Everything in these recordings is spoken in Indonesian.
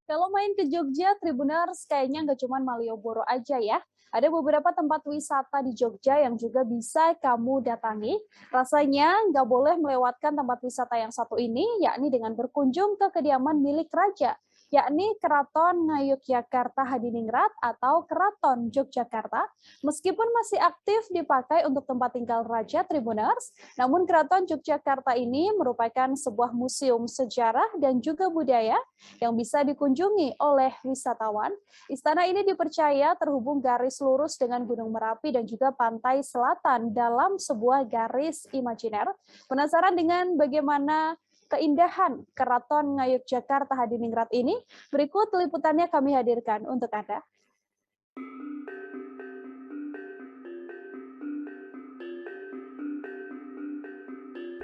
Kalau main ke Jogja, Tribuners kayaknya nggak cuma Malioboro aja ya. Ada beberapa tempat wisata di Jogja yang juga bisa kamu datangi. Rasanya nggak boleh melewatkan tempat wisata yang satu ini, yakni dengan berkunjung ke kediaman milik raja, yakni Keraton Ngayogyakarta Hadiningrat atau Keraton Yogyakarta. Meskipun masih aktif dipakai untuk tempat tinggal Raja Tribuners, namun Keraton Yogyakarta ini merupakan sebuah museum sejarah dan juga budaya yang bisa dikunjungi oleh wisatawan. Istana ini dipercaya terhubung garis lurus dengan Gunung Merapi dan juga pantai selatan dalam sebuah garis imajiner. Penasaran dengan bagaimana keindahan Keraton Ngayogyakarta Hadiningrat ini? Berikut liputannya kami hadirkan untuk Anda.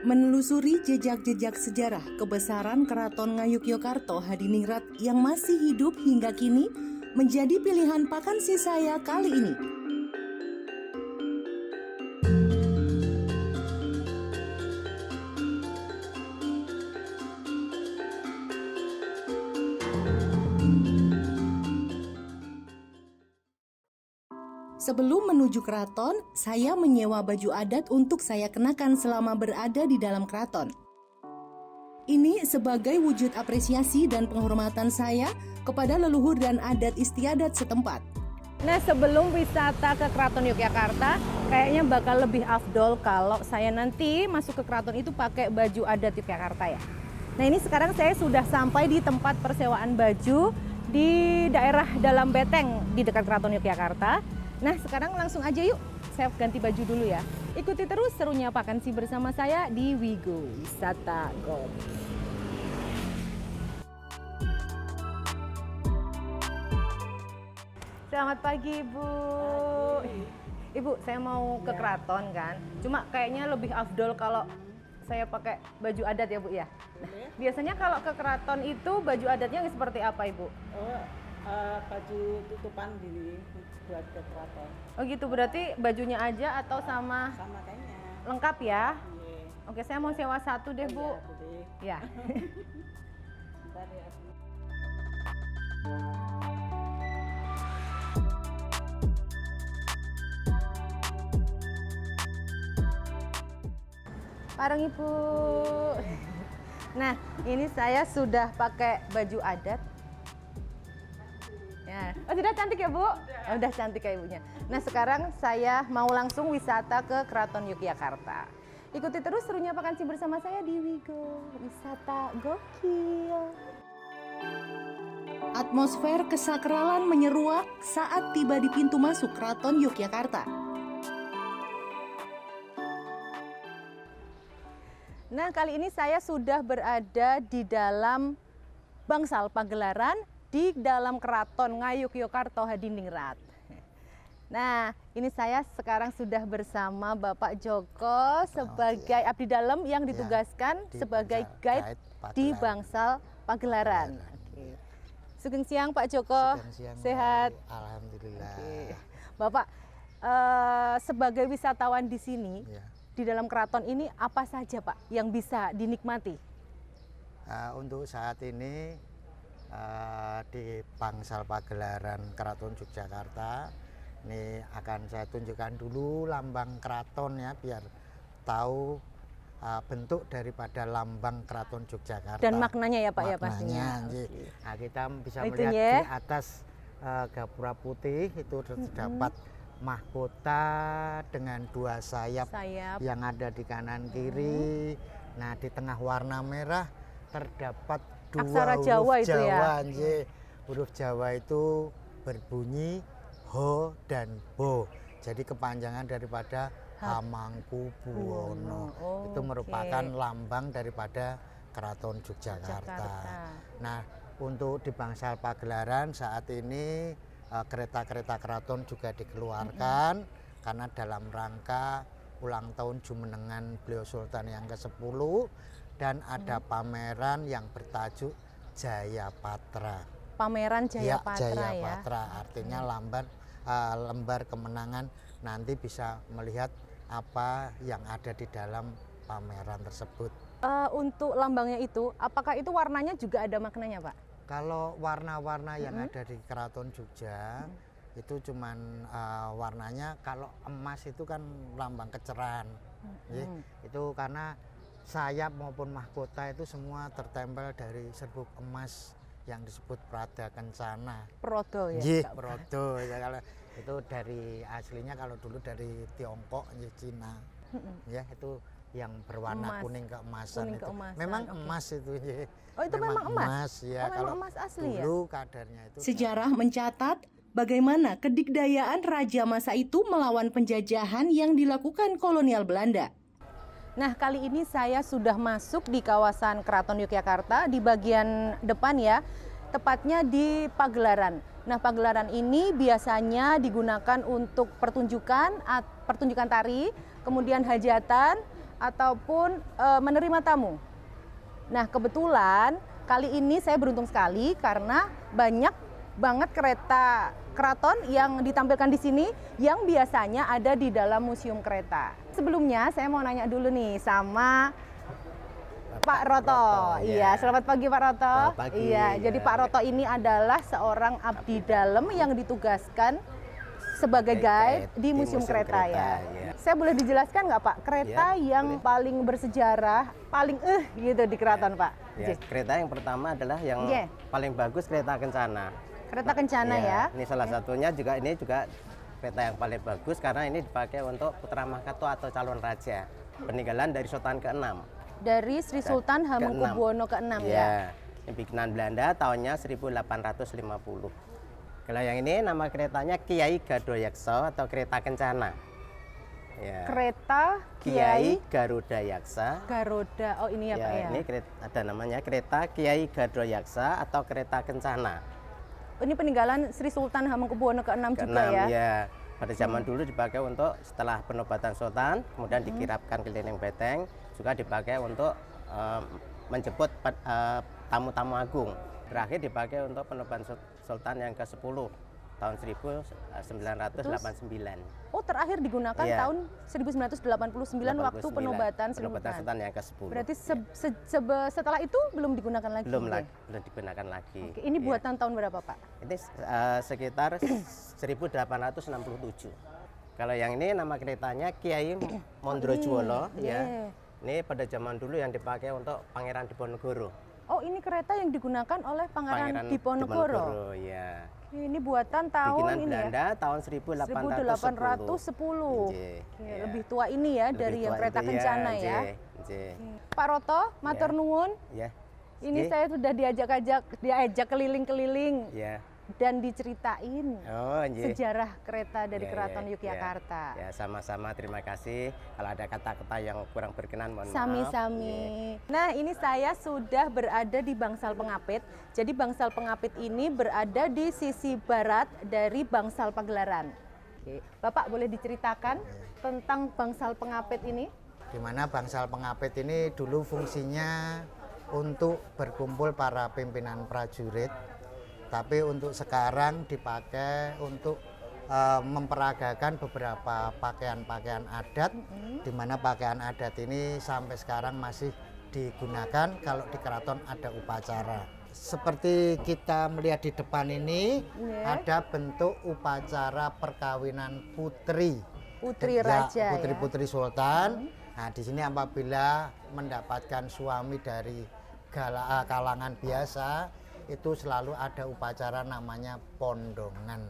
Menelusuri jejak-jejak sejarah kebesaran Keraton Ngayogyakarta Hadiningrat yang masih hidup hingga kini menjadi pilihan vakansi saya kali ini. Sebelum menuju keraton, saya menyewa baju adat untuk saya kenakan selama berada di dalam keraton. Ini sebagai wujud apresiasi dan penghormatan saya kepada leluhur dan adat istiadat setempat. Nah, sebelum wisata ke Keraton Yogyakarta, kayaknya bakal lebih afdol kalau saya nanti masuk ke keraton itu pakai baju adat Yogyakarta ya. Nah, ini sekarang saya sudah sampai di tempat persewaan baju di daerah Dalam Beteng di dekat Keraton Yogyakarta. Nah, sekarang langsung aja yuk, saya ganti baju dulu ya. Ikuti terus serunya vakansi bersama saya di Wigo Wisata Gold. Selamat pagi, Ibu. Ibu, saya mau ke keraton kan. Cuma kayaknya lebih afdol kalau saya pakai baju adat ya, Bu ya. Nah, biasanya kalau ke keraton itu baju adatnya seperti apa, Ibu? Baju tutupan diri buat ke keraton. Oh gitu, berarti bajunya aja atau sama Sama kayaknya. lengkap ya? Iya. Oke, saya mau sewa satu deh, Bu. Iya, boleh. Ya. Bentar ya. Bareng Ibu. Nah, ini saya sudah pakai baju adat. Ya. Oh, sudah cantik ya, Bu? Oh, udah cantik ya ibunya. Nah, sekarang saya mau langsung wisata ke Keraton Yogyakarta. Ikuti terus serunya vakansi bersama saya di Wigo Wisata Gokil. Atmosfer kesakralan menyeruak saat tiba di pintu masuk Keraton Yogyakarta. Nah, kali ini saya sudah berada di dalam bangsal pagelaran di dalam Keraton Ngayogyakarta Hadiningrat. Nah, ini saya sekarang sudah bersama Bapak Joko sebagai abdi dalam yang ditugaskan sebagai guide di bangsal pagelaran. Oke. Sugeng siang Pak Joko. Siang, Sehat. Alhamdulillah. Oke. Bapak, sebagai wisatawan di sini, Ya. di dalam keraton ini apa saja Pak yang bisa dinikmati? Untuk saat ini di bangsal pagelaran Keraton Yogyakarta ini akan saya tunjukkan dulu lambang keraton ya, biar tahu bentuk daripada lambang Keraton Yogyakarta Dan maknanya ya Pak ya pastinya. Maknanya, nah, kita bisa Itu melihat ya. di atas gapura putih itu terdapat mahkota dengan dua sayap yang ada di kanan kiri. Nah, di tengah warna merah terdapat dua Aksara huruf Jawa itu ya? Jawa, nggih. Huruf Jawa itu berbunyi ho dan bo. Jadi kepanjangan daripada Hamangkubuwono. Itu merupakan lambang daripada Keraton Yogyakarta. Nah, untuk di bangsal pagelaran saat ini kereta-kereta keraton juga dikeluarkan karena dalam rangka ulang tahun jumenengan beliau Sultan yang ke-10 dan ada pameran yang bertajuk Jayapatra. Pameran Jayapatra ya. Jayapatra artinya lembar kemenangan, nanti bisa melihat apa yang ada di dalam pameran tersebut. Untuk lambangnya itu, apakah itu warnanya juga ada maknanya Pak? Kalau warna-warna yang ada di Keraton Jogja itu cuman warnanya, kalau emas itu kan lambang kecerahan. Itu karena sayap maupun mahkota itu semua tertempel dari serbuk emas yang disebut Prada Kencana. Prodo ya. Nggih, Prodo ya, kalau itu dari aslinya kalau dulu dari Tiongkok, Cina. Ya, itu yang berwarna Emas. kuning keemasan Kuning itu. keemasan, Memang oke. emas itu. Ya. Oh, itu memang emas? ya. Oh, memang Kalau emas asli ya? dulu kadarnya itu. Sejarah mencatat bagaimana kedikdayaan raja masa itu melawan penjajahan yang dilakukan kolonial Belanda. Nah, kali ini saya sudah masuk di kawasan Keraton Yogyakarta di bagian depan ya, tepatnya di pagelaran. Nah, pagelaran ini biasanya digunakan untuk pertunjukan tari, kemudian hajatan ataupun menerima tamu. Nah, kebetulan kali ini saya beruntung sekali karena banyak banget kereta keraton yang ditampilkan di sini yang biasanya ada di dalam museum kereta. Sebelumnya saya mau nanya dulu nih sama Pak Roto. Iya, selamat pagi Pak Roto. Selamat pagi. Iya, jadi Pak Roto ini adalah seorang abdi dalam yang ditugaskan sebagai guide di Museum Kereta ya. Saya boleh dijelaskan nggak Pak, kereta yang paling bersejarah, paling gitu di keraton Pak? Ya, kereta yang pertama adalah yang paling bagus, kereta Kencana. Kereta Kencana ya. Ini salah satunya juga, ini juga kereta yang paling bagus karena ini dipakai untuk putra mahkota atau calon raja. Peninggalan dari Sultan ke-6. Dari Sri Sultan Hamengkubuwono ke-6 ya. Ini bikinan Belanda tahunnya 1850. Kalau yang ini nama keretanya Kiai Gadoyaksa atau kereta Kencana. Ya. Kereta Kiai Garuda Yaksa. Garuda. Oh ini ya, Pak ya. Ini ada namanya kereta Kiai Gadoyaksa atau kereta Kencana. Ini peninggalan Sri Sultan Hamengkubuwono ke-6 juga ya. Ya. Pada zaman dulu dipakai untuk setelah penobatan sultan, kemudian dikirapkan keliling beteng, juga dipakai untuk menjemput tamu-tamu agung. Terakhir dipakai untuk penobatan sultan yang ke-10 tahun 1989. Oh, terakhir digunakan tahun 1989 waktu penobatan sultan yang ke-10. Berarti setelah itu belum digunakan lagi. Belum digunakan lagi. Oke, ini buatan tahun berapa, Pak? Ini sekitar 1867. Kalau yang ini nama keretanya Kiai Mondrojuwono ya. Ini pada zaman dulu yang dipakai untuk Pangeran Diponegoro. Oh, ini kereta yang digunakan oleh Pangeran Diponegoro. Ya. Ini buatan tahun bikinan ini Belanda ya. tahun 1810. Lebih tua ini ya dari yang kereta Kencana ya. Pak Roto, matur nuwun. Ya. Ini saya sudah diajak keliling-keliling. Ya. Dan diceritain sejarah kereta dari Keraton Ya. Yogyakarta. Ya, sama-sama, terima kasih. Kalau ada kata-kata yang kurang berkenan, mohon maaf. Sami-sami. Nah, ini saya sudah berada di Bangsal Pengapit. Jadi Bangsal Pengapit ini berada di sisi barat dari Bangsal Pagelaran. Oke. Bapak boleh diceritakan tentang Bangsal Pengapit ini? Di mana Bangsal Pengapit ini dulu fungsinya untuk berkumpul para pimpinan prajurit. Tapi untuk sekarang dipakai untuk memperagakan beberapa pakaian-pakaian adat, di mana pakaian adat ini sampai sekarang masih digunakan kalau di keraton ada upacara. Seperti kita melihat di depan ini, ada bentuk upacara perkawinan putri raja, putri sultan. Nah, di sini apabila mendapatkan suami dari kalangan biasa, itu selalu ada upacara namanya pondongan.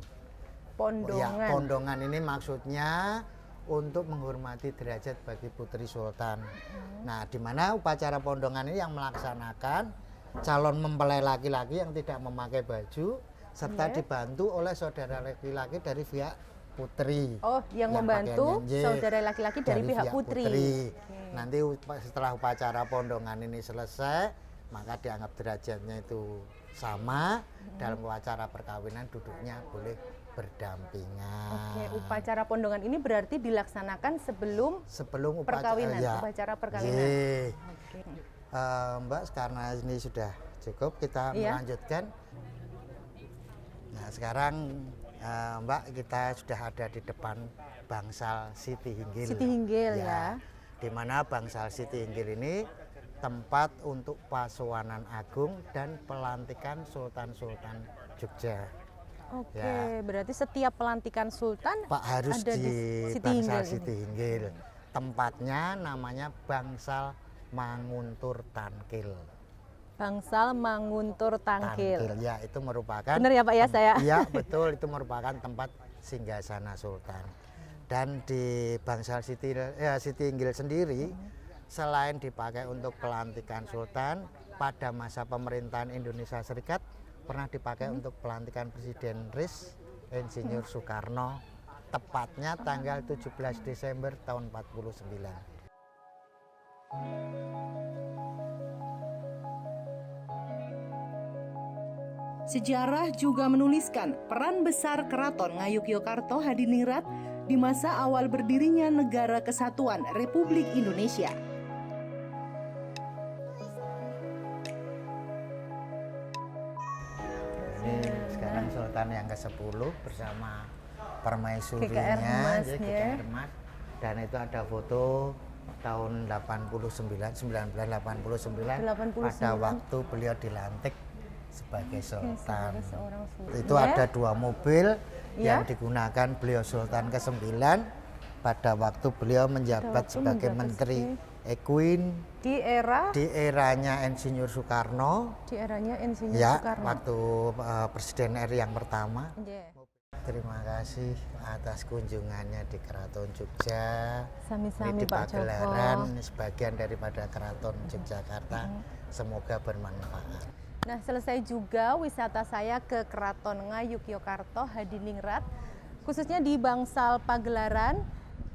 Ya, pondongan ini maksudnya untuk menghormati derajat bagi putri sultan. Nah, di mana upacara pondongan ini yang melaksanakan calon mempelai laki-laki yang tidak memakai baju serta dibantu oleh saudara laki-laki dari pihak putri. Oh, yang membantu saudara laki-laki dari pihak putri. Nanti setelah upacara pondongan ini selesai, maka dianggap derajatnya itu sama. Dalam upacara perkawinan duduknya boleh berdampingan. Oke, upacara pondongan ini berarti dilaksanakan sebelum perkawinan, upacara perkawinan. Oke. Mbak, karena ini sudah cukup, kita melanjutkan. Nah, sekarang Mbak, kita sudah ada di depan Bangsal Siti Hinggil. Siti Hinggil ya. Di mana Bangsal Siti Hinggil ini tempat untuk Pasowanan Agung dan pelantikan Sultan-Sultan Jogja. Oke, Ya. berarti setiap pelantikan sultan Pak harus ada di Siti Bangsal Hinggil Siti ini. Hinggil. Tempatnya namanya Bangsal Manguntur Tankil. Bangsal Manguntur Tangkil. Ya, itu merupakan Benar ya Pak ya saya? Iya, betul, itu merupakan tempat singgasana sultan. Dan di Bangsal Siti Hinggil sendiri selain dipakai untuk pelantikan sultan, pada masa pemerintahan Indonesia Serikat pernah dipakai untuk pelantikan Presiden RIS Insinyur Soekarno, tepatnya tanggal 17 Desember tahun 49. Sejarah juga menuliskan peran besar Keraton Ngayogyakarta Hadiningrat di masa awal berdirinya Negara Kesatuan Republik Indonesia. Ini sekarang Sultan yang ke-10 bersama GKR permaisurinya, Mas, jadi ya. GKR Mas. Dan itu ada foto tahun 1989 pada waktu beliau dilantik sebagai sultan. sebagai seorang sultan. Itu Ya. ada 2 mobil Ya. yang digunakan beliau Sultan ke-9 pada waktu beliau menjabat waktu sebagai menjabat Menteri sebagai- Equine Di eranya Insinyur Soekarno. di eranya Insinyur Ya, Soekarno. waktu Presiden RI yang pertama. Yeah. Terima kasih atas kunjungannya di Keraton Jogja. Sami-sami Ini di Pak Joko. Pagelaran, ini sebagian daripada Keraton Yogyakarta. Semoga bermanfaat. Nah, selesai juga wisata saya ke Keraton Ngayogyakarta Hadiningrat, khususnya di Bangsal Pagelaran,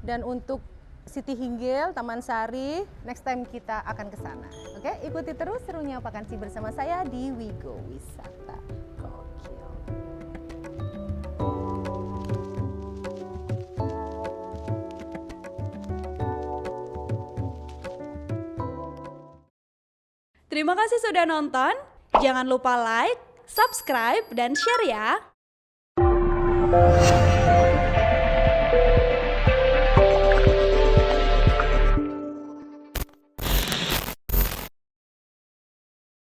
dan untuk Siti Hinggil, Taman Sari, next time kita akan ke sana. Oke, ikuti terus serunya Vakansi bersama saya di Wigo Wisata. Gokil. Terima kasih sudah nonton. Jangan lupa like, subscribe, dan share ya.